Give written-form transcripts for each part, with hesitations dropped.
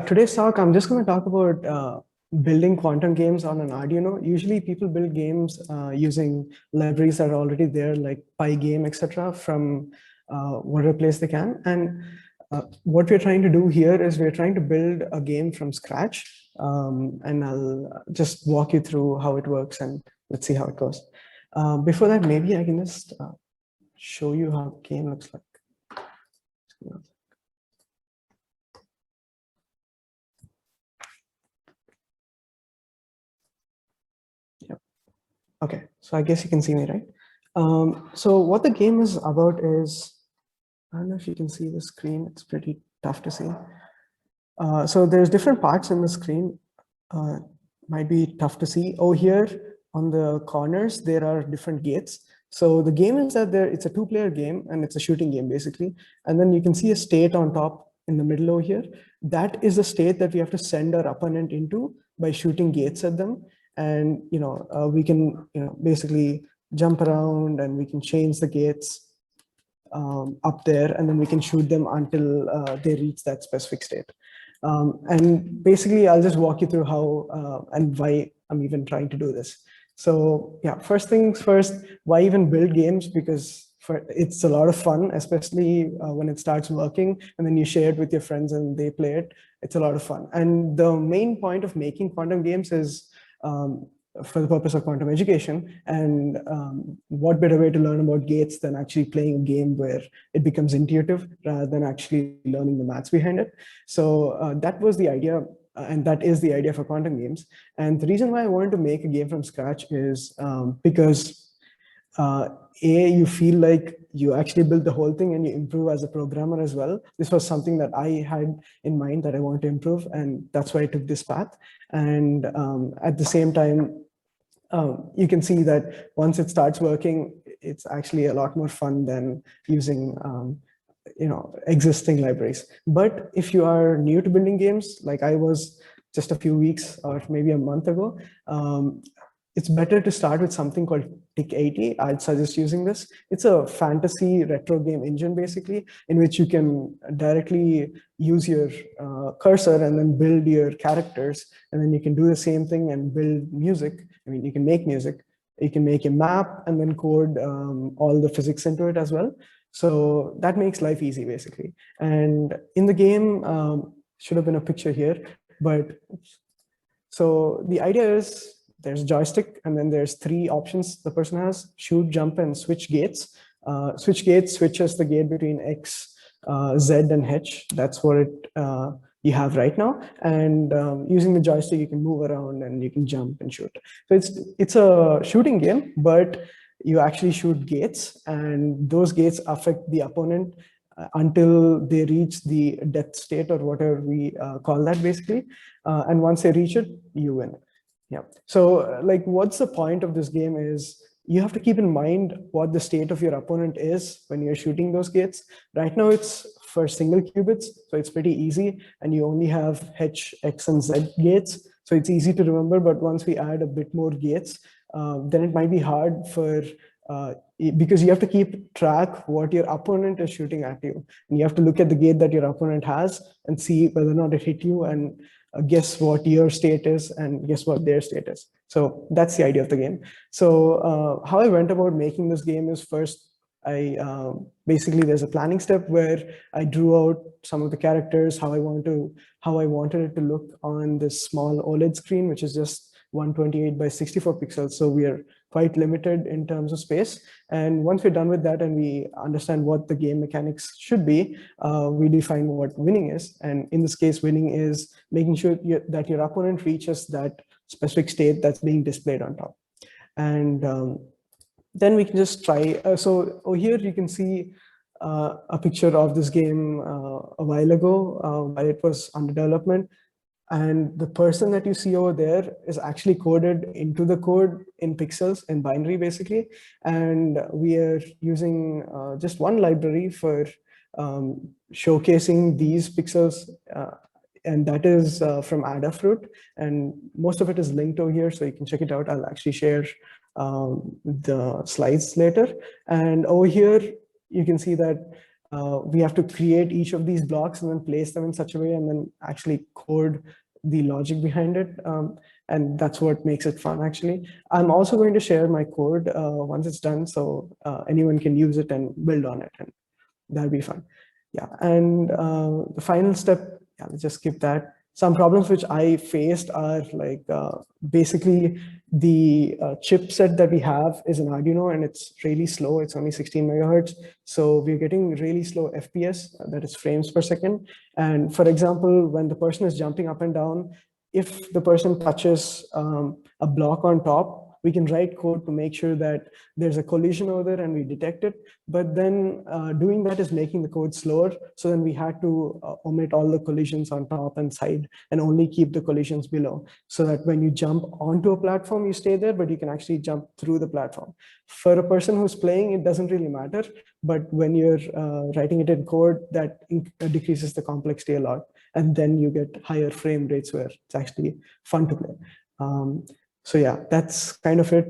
Today's talk, I'm just going to talk about building quantum games on an Arduino. Usually people build games using libraries that are already there, like Pygame, etc., from whatever place they can. And what we're trying to do here is we're trying to build a game from scratch. And I'll just walk you through how it works and let's see how it goes. Before that, maybe I can just show you how the game looks like. Okay, so I guess you can see me, right? So what the game is about is, I don't know if you can see the screen, it's pretty tough to see. So there's different parts in the screen, might be tough to see. Oh, here on the corners, there are different gates. So the game is that it's a two-player game and it's a shooting game basically. And then you can see a state on top in the middle over here. That is the state that we have to send our opponent into by shooting gates at them. And we can basically jump around and we can change the gates up there, and then we can shoot them until they reach that specific state. And basically, I'll just walk you through how and why I'm even trying to do this. So yeah, first things first, why even build games? Because it's a lot of fun, especially when it starts working and then you share it with your friends and they play it. It's a lot of fun. And the main point of making quantum games is for the purpose of quantum education. And what better way to learn about gates than actually playing a game where it becomes intuitive rather than actually learning the maths behind it. So that was the idea, and that is the idea for quantum games. And the reason why I wanted to make a game from scratch is because you feel like you actually build the whole thing and you improve as a programmer as well. This was something that I had in mind that I wanted to improve, and that's why I took this path. And at the same time, you can see that once it starts working, it's actually a lot more fun than using existing libraries. But if you are new to building games, like I was just a few weeks or maybe a month ago, it's better to start with something called TIC80. I'd suggest using this. It's a fantasy retro game engine, basically, in which you can directly use your cursor and then build your characters. And then you can do the same thing and build music. I mean, you can make music. You can make a map and then code all the physics into it as well. So that makes life easy, basically. And in the game, should have been a picture here, but so the idea is, there's a joystick, and then there's three options the person has: shoot, jump, and switch gates. Switch gates switches the gate between X, Z, and H. That's what you have right now. And using the joystick, you can move around and you can jump and shoot. So it's a shooting game, but you actually shoot gates, and those gates affect the opponent until they reach the death state, or whatever we call that, basically. And once they reach it, you win. Yeah. So like, what's the point of this game is you have to keep in mind what the state of your opponent is when you're shooting those gates. Right now it's for single qubits, so it's pretty easy, and you only have H, X, and Z gates. So it's easy to remember, but once we add a bit more gates, then it might be hard for, because you have to keep track what your opponent is shooting at you. And you have to look at the gate that your opponent has and see whether or not it hit you, and guess what your state is and guess what their state is. So that's the idea of the game. So how I went about making this game is, first, basically there's a planning step where I drew out some of the characters, how I wanted it to look on this small OLED screen, which is just 128 by 64 pixels. So we are quite limited in terms of space. And once we're done with that and we understand what the game mechanics should be, we define what winning is. And in this case, winning is making sure that your opponent reaches that specific state that's being displayed on top. And then we can just try. So over here, you can see a picture of this game a while ago, while it was under development. And the person that you see over there is actually coded into the code in pixels, in binary, basically. And we are using just one library for showcasing these pixels. And that is from Adafruit. And most of it is linked over here, so you can check it out. I'll actually share the slides later. And over here, you can see that we have to create each of these blocks and then place them in such a way and then actually code the logic behind it. And that's what makes it fun, actually. I'm also going to share my code once it's done, so anyone can use it and build on it, and that'll be fun. Yeah, and the final step, yeah, let's just skip that. Some problems which I faced are like basically the chipset that we have is an Arduino and it's really slow. It's only 16 megahertz. So we're getting really slow FPS, that is frames per second. And for example, when the person is jumping up and down, if the person touches a block on top, we can write code to make sure that there's a collision over there and we detect it. But then doing that is making the code slower. So then we had to omit all the collisions on top and side and only keep the collisions below, so that when you jump onto a platform, you stay there, but you can actually jump through the platform. For a person who's playing, it doesn't really matter. But when you're writing it in code, that decreases the complexity a lot. And then you get higher frame rates where it's actually fun to play. So yeah, that's kind of it.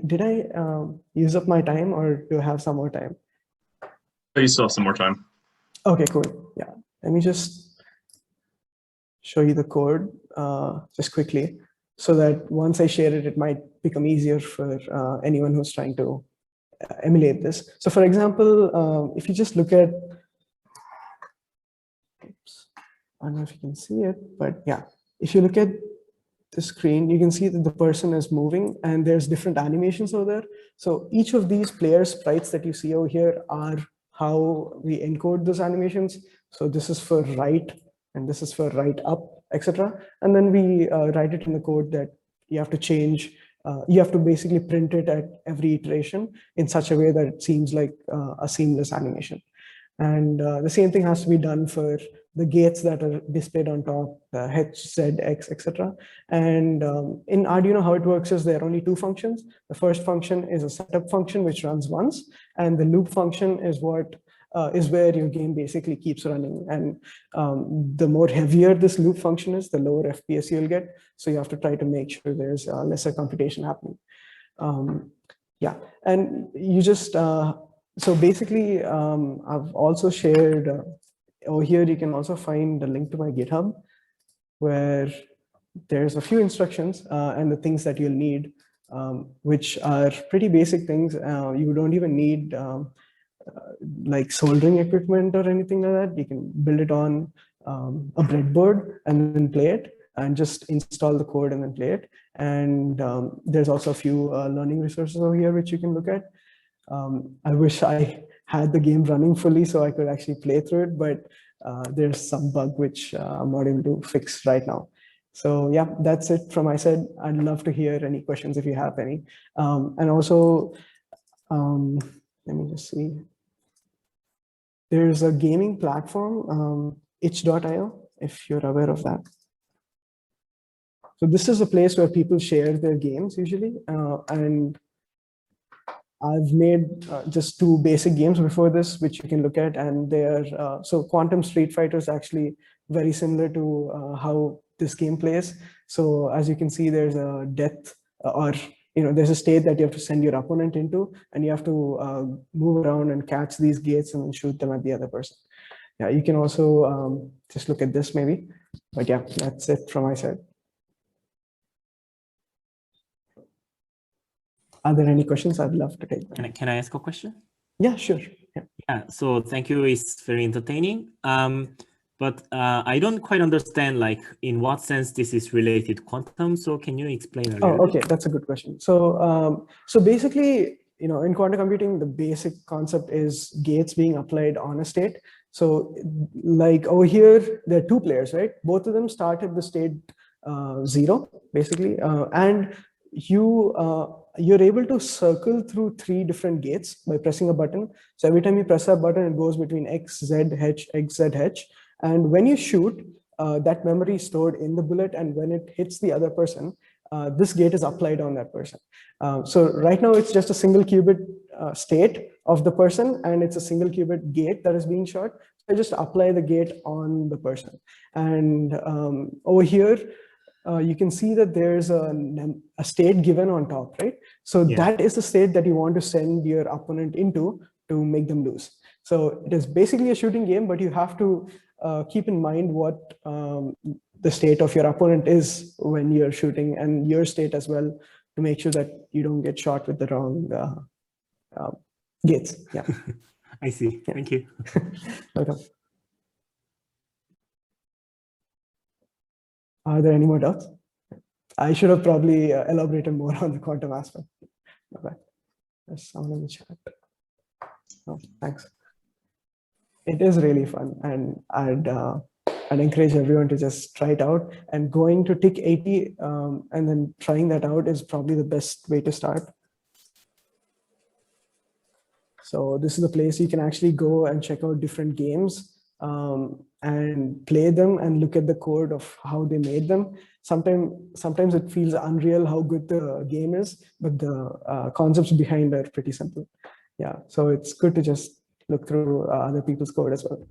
Did I use up my time, or do I have some more time? You still have some more time. Okay, cool. Yeah, let me just show you the code just quickly, so that once I share it, it might become easier for anyone who's trying to emulate this. So for example, if you just look at, oops, I don't know if you can see it, but yeah, if you look at the screen, you can see that the person is moving and there's different animations over there. So each of these player sprites that you see over here are how we encode those animations. So this is for right, and this is for right up, etc. And then we write it in the code that you have to change, you have to basically print it at every iteration in such a way that it seems like a seamless animation. And the same thing has to be done for the gates that are displayed on top, the H, Z, X, etc. And in Arduino, how it works is there are only two functions. The first function is a setup function, which runs once, and the loop function is what is where your game basically keeps running. And the more heavier this loop function is, the lower FPS you'll get. So you have to try to make sure there's lesser computation happening. Yeah, and you just, so basically, I've also shared, over here, you can also find the link to my GitHub, where there's a few instructions and the things that you'll need, which are pretty basic things. You don't even need like soldering equipment or anything like that. You can build it on a breadboard and then play it, and just install the code and then play it. And there's also a few learning resources over here which you can look at. I wish I had the game running fully so I could actually play through it, but there's some bug which I'm not able to fix right now. So yeah, that's it from my side. I'd love to hear any questions if you have any. And also, let me just see. There's a gaming platform, itch.io, if you're aware of that. So this is a place where people share their games usually, and I've made just two basic games before this, which you can look at, and they're so Quantum Street Fighter is actually very similar to how this game plays. So as you can see, there's a death, or there's a state that you have to send your opponent into, and you have to move around and catch these gates and then shoot them at the other person. Yeah, you can also just look at this maybe, but yeah, that's it from my side. Are there any questions? I'd love to take them. Can I ask a question? Yeah, sure. Yeah, so thank you. It's very entertaining. But I don't quite understand, like, in what sense this is related to quantum. So can you explain a little okay, that's a good question. So, so basically, in quantum computing, the basic concept is gates being applied on a state. So like over here, there are two players, right? Both of them start at the state 0, basically, and you're able to circle through 3 different gates by pressing a button. So every time you press that button, it goes between X, Z, H, X, Z, H. And when you shoot, that memory is stored in the bullet. And when it hits the other person, this gate is applied on that person. So right now, it's just a single qubit state of the person, and it's a single qubit gate that is being shot. So I just apply the gate on the person. And over here, you can see that there's a state given on top, right? So that is the state that you want to send your opponent into to make them lose. So it is basically a shooting game, but you have to keep in mind what the state of your opponent is when you're shooting, and your state as well, to make sure that you don't get shot with the wrong gates. Yeah. I see. Yeah. Thank you. Welcome. Are there any more doubts? I should have probably elaborated more on the quantum aspect. Okay. There's someone in the chat. Oh, thanks. It is really fun, and I'd encourage everyone to just try it out. And going to TIC 80 and then trying that out is probably the best way to start. So this is the place you can actually go and check out different games and play them and look at the code of how they made them. Sometimes it feels unreal how good the game is, but the concepts behind are pretty simple. Yeah, so it's good to just look through other people's code as well.